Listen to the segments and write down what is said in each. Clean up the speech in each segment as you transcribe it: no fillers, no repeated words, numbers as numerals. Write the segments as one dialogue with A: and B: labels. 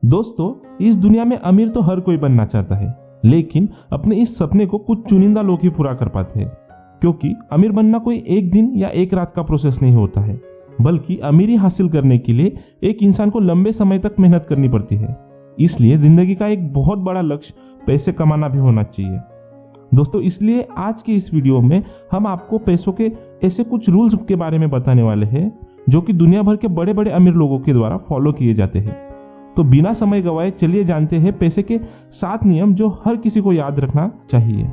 A: दोस्तों, इस दुनिया में अमीर तो हर कोई बनना चाहता है, लेकिन अपने इस सपने को कुछ चुनिंदा लोग ही पूरा कर पाते हैं। क्योंकि अमीर बनना कोई एक दिन या एक रात का प्रोसेस नहीं होता है, बल्कि अमीरी हासिल करने के लिए एक इंसान को लंबे समय तक मेहनत करनी पड़ती है। इसलिए जिंदगी का एक बहुत बड़ा लक्ष्य पैसे कमाना भी होना चाहिए। दोस्तों, इसलिए आज के इस वीडियो में हम आपको पैसों के ऐसे कुछ रूल्स के बारे में बताने वाले हैं जो कि दुनिया भर के बड़े बड़े अमीर लोगों के द्वारा फॉलो किए जाते हैं। तो बिना समय गवाए चलिए जानते हैं पैसे के 7 नियम जो हर किसी को याद रखना चाहिए।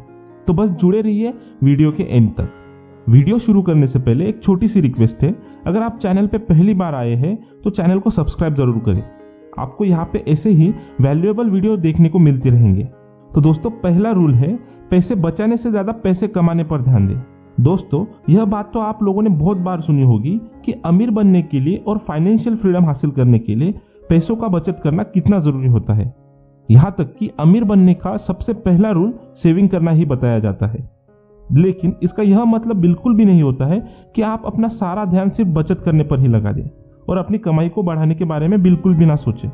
A: तो बस जुड़े रहिए वीडियो के एंड तक। वीडियो शुरू करने से पहले एक छोटी सी रिक्वेस्ट है, अगर आप चैनल पे पहली बार आए हैं तो चैनल को सब्सक्राइब जरूर करें। आपको यहाँ पे ऐसे ही वैल्यूएबल वीडियो देखने को मिलते रहेंगे। तो दोस्तों, पहला रूल है पैसे बचाने से ज्यादा पैसे कमाने पर ध्यान दें। दोस्तों, यह बात तो आप लोगों ने बहुत बार सुनी होगी कि अमीर बनने के लिए और फाइनेंशियल फ्रीडम हासिल करने के लिए पैसों का बचत करना कितना जरूरी होता है। यहाँ तक कि अमीर बनने का सबसे पहला रूल सेविंग करना ही बताया जाता है। लेकिन इसका यह मतलब बिल्कुल भी नहीं होता है कि आप अपना सारा ध्यान सिर्फ बचत करने पर ही लगा दें और अपनी कमाई को बढ़ाने के बारे में बिल्कुल भी ना सोचें।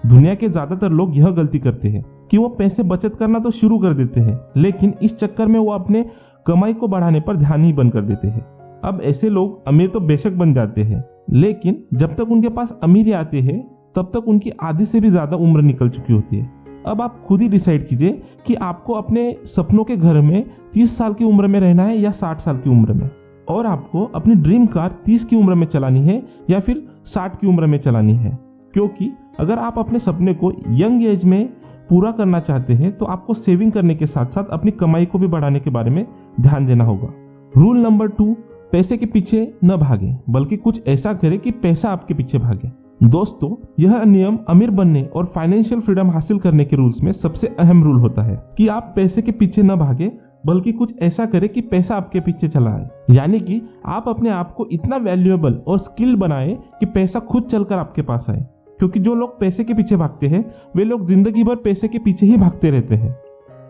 A: दुनिया के ज्यादातर लोग यह गलती करते हैं कि वो पैसे बचत करना तो शुरू कर देते हैं, लेकिन इस चक्कर में वो अपने कमाई को बढ़ाने पर ध्यान ही बंद कर देते हैं। अब ऐसे लोग अमीर तो बेशक बन जाते हैं, लेकिन जब तक उनके पास अमीरी आते हैं तब तक उनकी आधी से भी ज्यादा उम्र निकल चुकी होती है। अब आप खुद ही डिसाइड कीजिए कि आपको अपने सपनों के घर में 30 साल की उम्र में रहना है या 60 साल की उम्र में, और आपको अपनी ड्रीम कार 30 की उम्र में चलानी है या फिर 60 की उम्र में चलानी है। क्योंकि अगर आप अपने सपने को यंग एज में पूरा करना चाहते हैं तो आपको सेविंग करने के साथ साथ अपनी कमाई को भी बढ़ाने के बारे में ध्यान देना होगा। रूल नंबर 2, पैसे के पीछे न भागें, बल्कि कुछ ऐसा करें कि पैसा आपके पीछे भागे। दोस्तों, यह नियम अमीर बनने और फाइनेंशियल फ्रीडम हासिल करने के रूल्स में सबसे अहम रूल होता है कि आप पैसे के पीछे न भागे, बल्कि कुछ ऐसा करें कि पैसा आपके पीछे चला आए। यानी कि आप अपने आप को इतना वैल्यूएबल और स्किल्ड बनाए कि पैसा खुद चलकर आपके पास आए। क्योंकि जो लोग पैसे के पीछे भागते हैं वे लोग जिंदगी भर पैसे के पीछे ही भागते रहते हैं।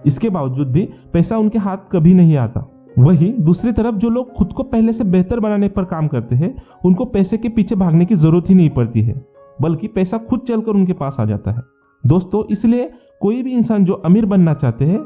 A: इसके बावजूद भी पैसा उनके हाथ कभी नहीं आता। वहीं दूसरी तरफ जो लोग खुद को पहले से बेहतर बनाने पर काम करते हैं उनको पैसे के पीछे भागने की जरूरत ही नहीं पड़ती है, बल्कि पैसा खुद चलकर उनके पास आ जाता है। दोस्तों, इसलिए कोई भी इंसान जो अमीर बनना चाहते हैं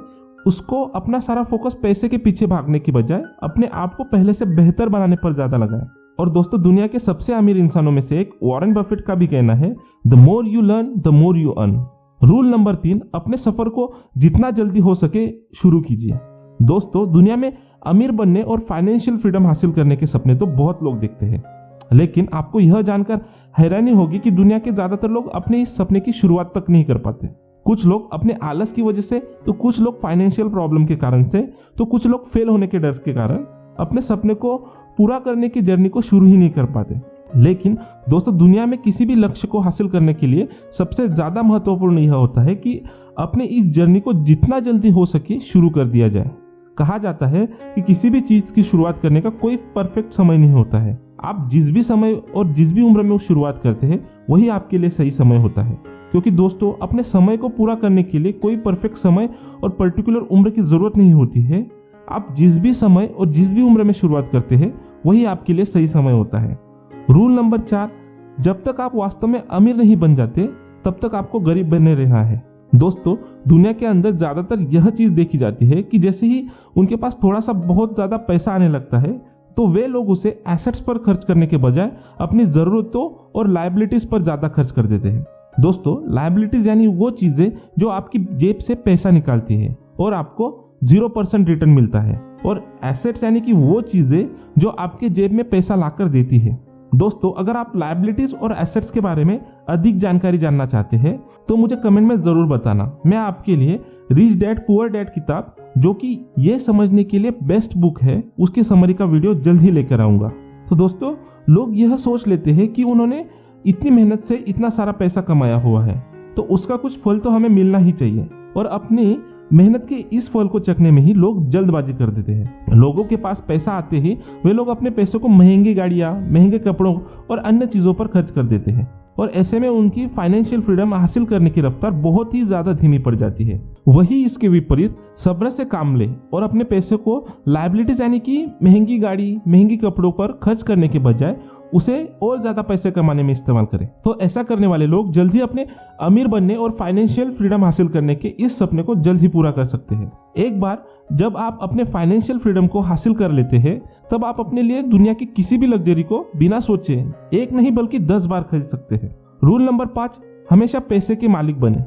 A: उसको अपना सारा फोकस पैसे के पीछे भागने की बजाय अपने आप को पहले से बेहतर बनाने पर ज्यादा लगाए। और दोस्तों, दुनिया के सबसे अमीर इंसानों में से एक वॉरेन बफेट का भी कहना है, the more you learn the more you earn. Rule number 3, अपने सफर को जितना जल्दी हो सके शुरू कीजिए। दोस्तों, दुनिया में अमीर बनने और फाइनेंशियल फ्रीडम हासिल करने के सपने तो बहुत लोग देखते हैं, लेकिन आपको यह जानकर हैरानी होगी कि दुनिया के ज्यादातर लोग अपने इस सपने की शुरुआत तक नहीं कर पाते। कुछ लोग अपने आलस की वजह से, तो कुछ लोग फाइनेंशियल प्रॉब्लम के कारण से, तो कुछ लोग फेल होने के डर के कारण अपने सपने को पूरा करने की जर्नी को शुरू ही नहीं कर पाते। लेकिन दोस्तों, दुनिया में किसी भी लक्ष्य को हासिल करने के लिए सबसे ज्यादा महत्वपूर्ण यह होता है कि अपने इस जर्नी को जितना जल्दी हो सके शुरू कर दिया जाए। कहा जाता है कि किसी भी चीज की शुरुआत करने का कोई परफेक्ट समय नहीं होता है। आप जिस भी समय और जिस भी उम्र में शुरुआत करते हैं वही आपके लिए सही समय होता है। क्योंकि दोस्तों, अपने समय को पूरा करने के लिए कोई परफेक्ट समय और पर्टिकुलर उम्र की जरूरत नहीं होती है। आप जिस भी समय और जिस भी उम्र में शुरुआत करते हैं वही आपके लिए सही समय होता है। रूल नंबर 4, जब तक आप वास्तव में अमीर नहीं बन जाते तब तक आपको गरीब बने रहना है। दोस्तों, दुनिया के अंदर ज्यादातर यह चीज देखी जाती है कि जैसे ही उनके पास थोड़ा सा बहुत ज्यादा पैसा आने लगता है तो वे लोग उसे एसेट्स पर खर्च करने के बजाय अपनी जरूरतों और लायबिलिटीज पर ज्यादा खर्च कर देते हैं। दोस्तों, लायबिलिटीज यानी वो चीजें जो आपकी जेब से पैसा निकालती है और आपको 0% रिटर्न मिलता है, और एसेट्स यानी कि वो चीजें जो आपके जेब में पैसा लाकर देती है। दोस्तों, अगर आप लायबिलिटीज और एसेट्स के बारे में अधिक जानकारी जानना चाहते हैं तो मुझे कमेंट में जरूर बताना। मैं आपके लिए रिच डैड पुअर डैड किताब, जो कि ये समझने के लिए बेस्ट बुक है, उसकी समरी का वीडियो जल्द ही लेकर आऊंगा। तो दोस्तों, लोग यह सोच लेते हैं कि उन्होंने इतनी मेहनत से इतना सारा पैसा कमाया हुआ है तो उसका कुछ फल तो हमें मिलना ही चाहिए, और अपनी मेहनत के इस फल को चखने में ही लोग जल्दबाजी कर देते हैं। लोगों के पास पैसा आते ही वे लोग अपने पैसों को महंगी गाड़ियां, महंगे कपड़ों और अन्य चीजों पर खर्च कर देते हैं, और ऐसे में उनकी फाइनेंशियल फ्रीडम हासिल करने की रफ्तार बहुत ही ज्यादा धीमी पड़ जाती है। वही इसके विपरीत सब्र से काम ले और अपने पैसे को लायबिलिटीज यानी कि महंगी गाड़ी, महंगी कपड़ों पर खर्च करने के बजाय उसे और ज्यादा पैसे कमाने में इस्तेमाल करें। तो ऐसा करने वाले लोग जल्द ही अपने अमीर बनने और फाइनेंशियल फ्रीडम हासिल करने के इस सपने को जल्द ही पूरा कर सकते हैं। एक बार जब आप अपने फाइनेंशियल फ्रीडम को हासिल कर लेते हैं, तब आप अपने लिए दुनिया की किसी भी लग्जरी को बिना सोचे एक नहीं बल्कि 10 बार खरीद सकते हैं। रूल नंबर 5, हमेशा पैसे के मालिक बने।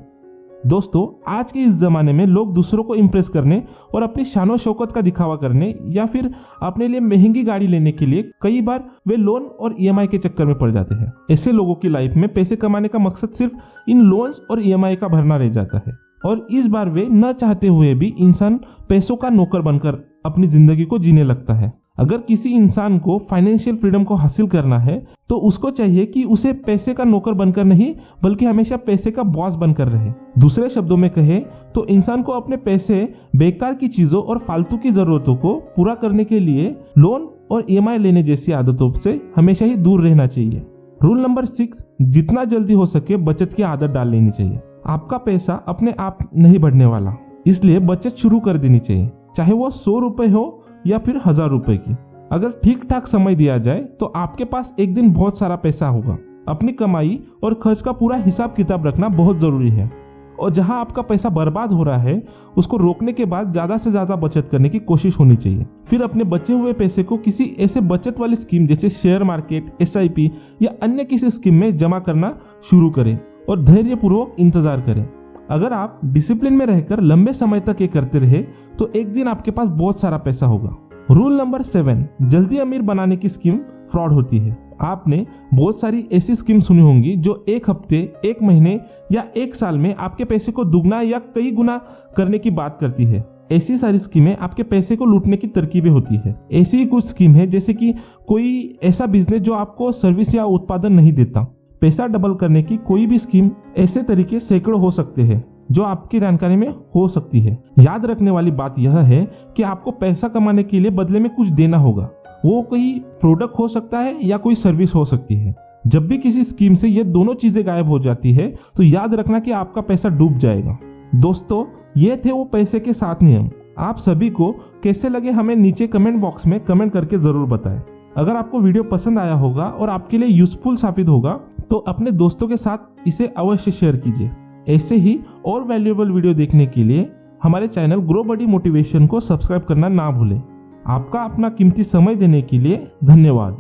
A: दोस्तों, आज के इस जमाने में लोग दूसरों को इम्प्रेस करने और अपनी शानो शौकत का दिखावा करने या फिर अपने लिए महंगी गाड़ी लेने के लिए कई बार वे लोन और ईएमआई के चक्कर में पड़ जाते हैं। ऐसे लोगों की लाइफ में पैसे कमाने का मकसद सिर्फ इन लोन्स और ईएमआई का भरना रह जाता है और इस बार वे न चाहते हुए भी इंसान पैसों का नौकर बनकर अपनी जिंदगी को जीने लगता है। अगर किसी इंसान को फाइनेंशियल फ्रीडम को हासिल करना है तो उसको चाहिए कि उसे पैसे का नौकर बनकर नहीं बल्कि हमेशा पैसे का बॉस बनकर रहे। दूसरे शब्दों में कहे तो इंसान को अपने पैसे बेकार की चीजों और फालतू की जरूरतों को पूरा करने के लिए लोन और ईएमआई लेने जैसी आदतों से हमेशा ही दूर रहना चाहिए। रूल नंबर 6, जितना जल्दी हो सके बचत की आदत डाल लेनी चाहिए। आपका पैसा अपने आप नहीं बढ़ने वाला, इसलिए बचत शुरू कर देनी चाहिए, चाहे वो 100 रुपए हो या फिर 1000 रुपए की। अगर ठीक ठाक समय दिया जाए तो आपके पास एक दिन बहुत सारा पैसा होगा। अपनी कमाई और खर्च का पूरा हिसाब किताब रखना बहुत जरूरी है और जहां आपका पैसा बर्बाद हो रहा है उसको रोकने के बाद ज्यादा से ज्यादा बचत करने की कोशिश होनी चाहिए। फिर अपने बचे हुए पैसे को किसी ऐसे बचत वाली स्कीम जैसे शेयर मार्केट, SIP या अन्य किसी स्कीम में जमा करना शुरू करें और धैर्यपूर्वक इंतजार करें। अगर आप डिसिप्लिन में रहकर लंबे समय तक ये करते रहे तो एक दिन आपके पास बहुत सारा पैसा होगा। रूल नंबर 7, जल्दी अमीर बनाने की स्कीम फ्रॉड होती है। आपने बहुत सारी ऐसी स्कीम सुनी होंगी जो एक हफ्ते, एक महीने या एक साल में आपके पैसे को दुगना या कई गुना करने की बात करती है। ऐसी सारी स्कीमें आपके पैसे को लूटने की तरकीबें होती है। ऐसी ही कुछ स्कीम है जैसे कि कोई ऐसा बिजनेस जो आपको सर्विस या उत्पादन नहीं देता। पैसा डबल करने की कोई भी स्कीम, ऐसे तरीके सैकड़ों हो सकते हैं जो आपकी जानकारी में हो सकती है। याद रखने वाली बात यह है कि आपको पैसा कमाने के लिए बदले में कुछ देना होगा। वो कोई प्रोडक्ट हो सकता है या कोई सर्विस हो सकती है। जब भी किसी स्कीम से ये दोनों चीजें गायब हो जाती है तो याद रखना कि आपका पैसा डूब जाएगा। दोस्तों, ये थे वो पैसे के 7 नियम। आप सभी को कैसे लगे हमें नीचे कमेंट बॉक्स में कमेंट करके जरूर बताएं। अगर आपको वीडियो पसंद आया होगा और आपके लिए यूजफुल साबित होगा तो अपने दोस्तों के साथ इसे अवश्य शेयर कीजिए। ऐसे ही और वैल्यूएबल वीडियो देखने के लिए हमारे चैनल ग्रो बडी मोटिवेशन को सब्सक्राइब करना ना भूलें। आपका अपना कीमती समय देने के लिए धन्यवाद।